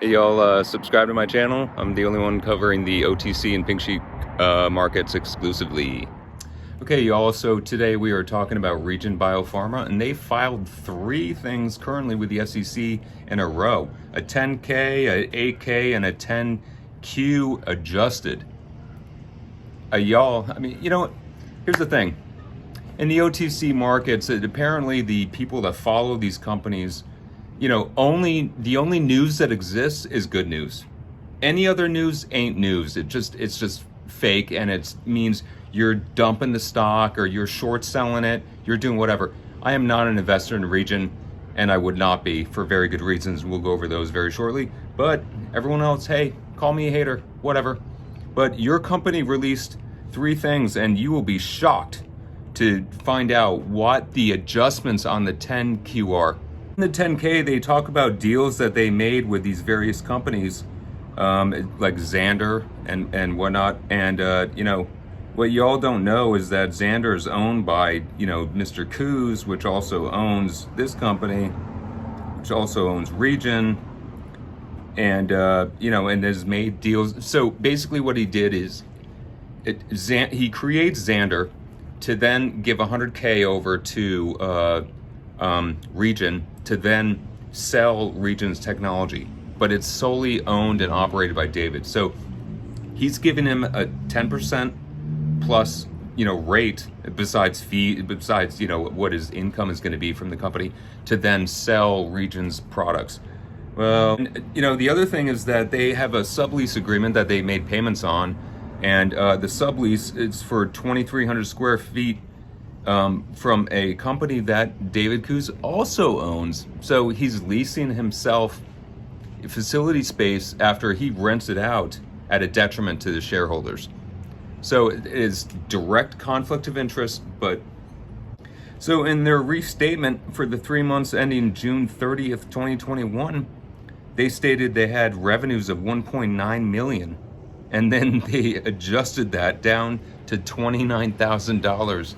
Hey y'all, subscribe to my channel. I'm the only one covering the OTC and pink sheet markets exclusively. Okay y'all, so today we are talking about Regen Biopharma, and they filed 3 things currently with the SEC in a row. A 10K, a 8K, and a 10Q adjusted. Y'all, I mean, you know what? Here's the thing. In the OTC markets, apparently the people that follow these companies, the only news that exists is good news. Any other news ain't news. It's just fake, and it means you're dumping the stock or you're short selling it. You're doing whatever. I am not an investor in Regen, and I would not be for very good reasons. We'll go over those very shortly. But everyone else, hey, call me a hater, whatever. But your company released 3 things, and you will be shocked to find out what the adjustments on the 10Q are. In the 10K, they talk about deals that they made with these various companies, like Xander and whatnot. And, what y'all don't know is that Xander is owned by, Mr. Coos, which also owns this company, which also owns Regen, and, and has made deals. So basically what he did is he creates Xander to then give 100K over to Regen to then sell Regen's technology, but it's solely owned and operated by David. So he's giving him a 10% plus, rate besides what his income is going to be from the company to then sell Regen's products. Well, the other thing is that they have a sublease agreement that they made payments on, and the sublease is for 2,300 square feet from a company that David Coos also owns. So he's leasing himself facility space after he rents it out at a detriment to the shareholders. So it is direct conflict of interest. But so in their restatement for the 3 months ending June 30th, 2021, they stated they had revenues of 1.9 million. And then they adjusted that down to $29,000.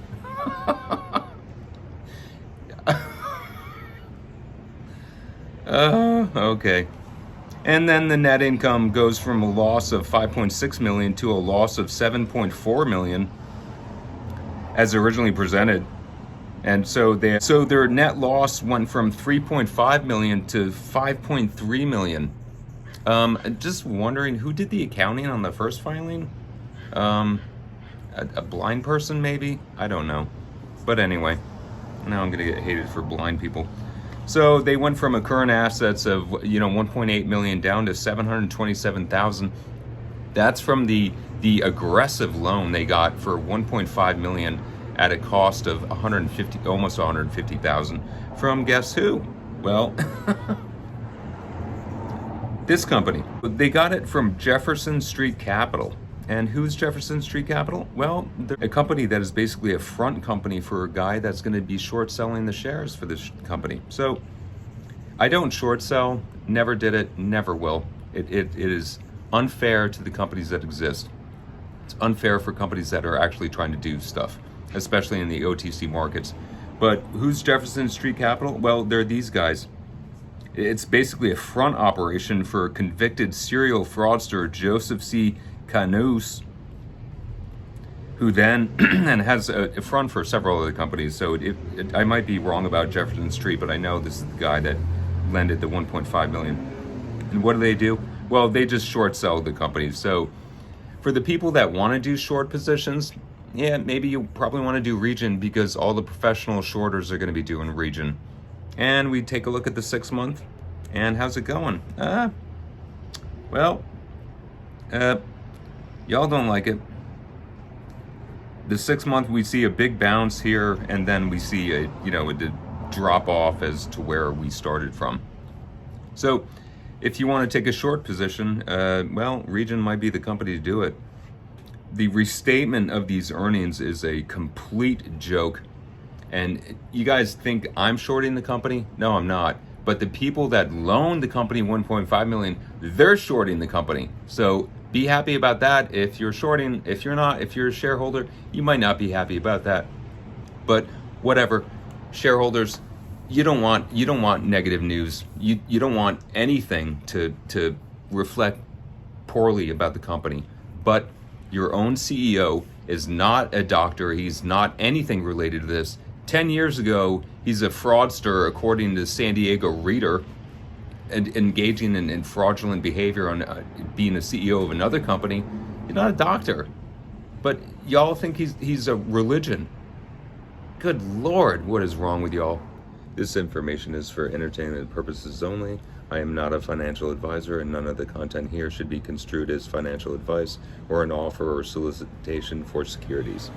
Okay. And then the net income goes from a loss of 5.6 million to a loss of 7.4 million as originally presented. And so their net loss went from 3.5 million to 5.3 million. Just wondering who did the accounting on the first filing? A blind person, maybe? I don't know. But anyway, now I'm gonna get hated for blind people. So they went from a current assets of 1.8 million down to 727,000. That's from the aggressive loan they got for 1.5 million at a cost of almost 150,000 from guess who? Well, this company. They got it from Jefferson Street Capital. And who's Jefferson Street Capital? Well, they're a company that is basically a front company for a guy that's going to be short selling the shares for this company. So I don't short sell, never did it, never will. It is unfair to the companies that exist. It's unfair for companies that are actually trying to do stuff, especially in the OTC markets. But who's Jefferson Street Capital? Well, they're these guys. It's basically a front operation for convicted serial fraudster Joseph C. Canus, who then and has a front for several other companies. So I might be wrong about Jefferson Street, but I know this is the guy that lended the 1.5 million. And what do? Well, they just short sell the companies. So for the people that want to do short positions, yeah, maybe you probably want to do Regen because all the professional shorters are going to be doing Regen. And we take a look at the 6 month, and how's it going? Y'all don't like it. The 6 month, we see a big bounce here, and then we see a drop off as to where we started from. So if you want to take a short position, Regen might be the company to do it. The restatement of these earnings is a complete joke. And you guys think I'm shorting the company? No, I'm not. But the people that loaned the company 1.5 million, they're shorting the company. So be happy about that if you're shorting. If you're not, if you're a shareholder, you might not be happy about that. But whatever, shareholders, You don't want negative news. You don't want anything to reflect poorly about the company. But your own CEO is not a doctor. He's not anything related to this. 10 years ago, he's a fraudster, according to San Diego Reader, and engaging in fraudulent behavior on being a CEO of another company. He's not a doctor. But y'all think he's a religion. Good Lord, what is wrong with y'all? This information is for entertainment purposes only. I am not a financial advisor, and none of the content here should be construed as financial advice or an offer or solicitation for securities.